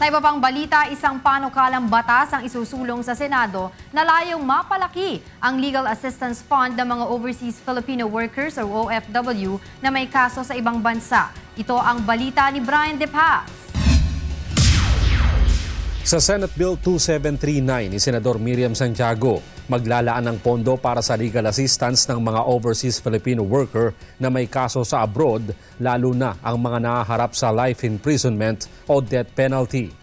Sa iba pang balita, isang panukalang batas ang isusulong sa Senado na layong mapalaki ang Legal Assistance Fund ng mga Overseas Filipino Workers o OFW na may kaso sa ibang bansa. Ito ang balita ni Brian De Paz. Sa Senate Bill 2739 ni Senador Miriam Santiago, maglalaan ng pondo para sa legal assistance ng mga overseas Filipino worker na may kaso sa abroad, lalo na ang mga nahaharap sa life imprisonment o death penalty.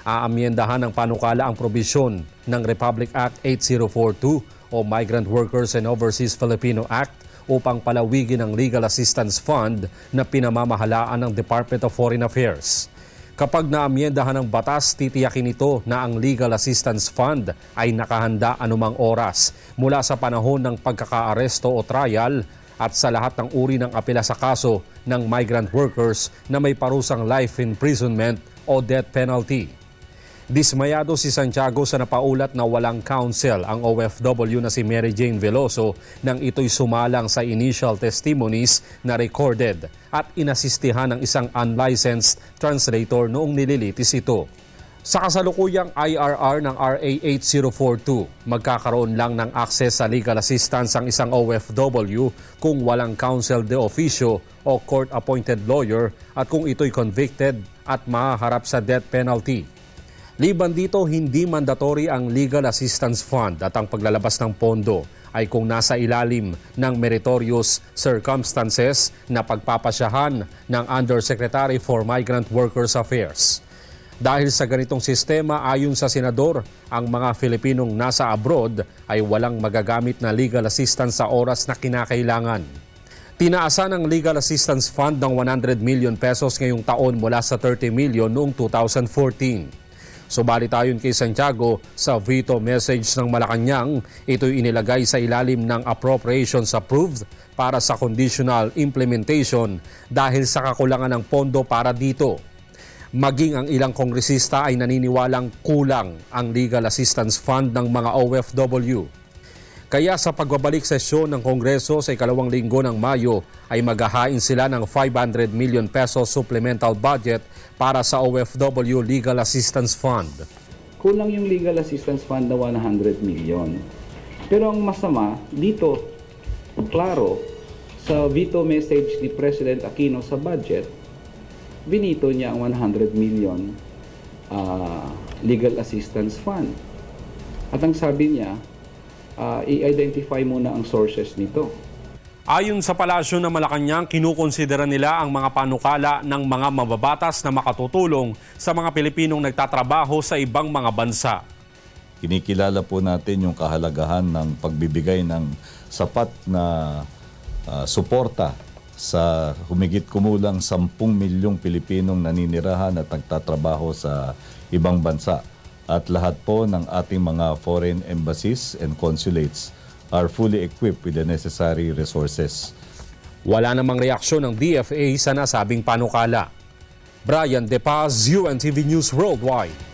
Aamyendahan ng panukala ang probisyon ng Republic Act 8042 o Migrant Workers and Overseas Filipino Act upang palawigin ang Legal Assistance Fund na pinamamahalaan ng Department of Foreign Affairs. Kapag naamyendahan ng batas, titiyakin ito na ang Legal Assistance Fund ay nakahanda anumang oras mula sa panahon ng pagkakaaresto o trial at sa lahat ng uri ng apela sa kaso ng migrant workers na may parusang life imprisonment o death penalty. Dismayado si Santiago sa napaulat na walang counsel ang OFW na si Mary Jane Veloso nang ito'y sumalang sa initial testimonies na recorded at inasistihan ng isang unlicensed translator noong nililitis ito. Sa kasalukuyang IRR ng RA 8042, magkakaroon lang ng access sa legal assistance ang isang OFW kung walang counsel de officio o court-appointed lawyer at kung ito'y convicted at mahaharap sa death penalty. Liban dito, hindi mandatory ang Legal Assistance Fund at ang paglalabas ng pondo ay kung nasa ilalim ng meritorious circumstances na pagpapasyahan ng Undersecretary for Migrant Workers Affairs. Dahil sa ganitong sistema, ayon sa Senador, ang mga Filipinong nasa abroad ay walang magagamit na legal assistance sa oras na kinakailangan. Tinaasan ang Legal Assistance Fund ng 100 million pesos ngayong taon mula sa 30 million noong 2014. Subalit ayon kay Santiago, sa veto message ng Malacanang, ito'y inilagay sa ilalim ng appropriations approved para sa conditional implementation dahil sa kakulangan ng pondo para dito. Maging ang ilang kongresista ay naniniwalang kulang ang Legal Assistance Fund ng mga OFW. Kaya sa pagbabalik sesyon ng Kongreso sa ikalawang linggo ng Mayo ay maghahain sila ng 500 million pesos supplemental budget para sa OFW Legal Assistance Fund. Kulang yung Legal Assistance Fund na 100 million. Pero ang masama dito, klaro, sa veto message ni President Aquino sa budget, binito niya ang 100 million Legal Assistance Fund. At ang sabi niya, i-identify muna ang sources nito. Ayon sa Palasyo ng Malacanang, kinukonsidera nila ang mga panukala ng mga mababatas na makatutulong sa mga Pilipinong nagtatrabaho sa ibang mga bansa. Kinikilala po natin yung kahalagahan ng pagbibigay ng sapat na suporta sa humigit kumulang 10 milyong Pilipinong naninirahan at nagtatrabaho sa ibang bansa. At lahat po ng ating mga foreign embassies and consulates are fully equipped with the necessary resources. Wala namang reaksyon ng DFA sa nasabing panukala. Brian De Paz, UNTV News Worldwide.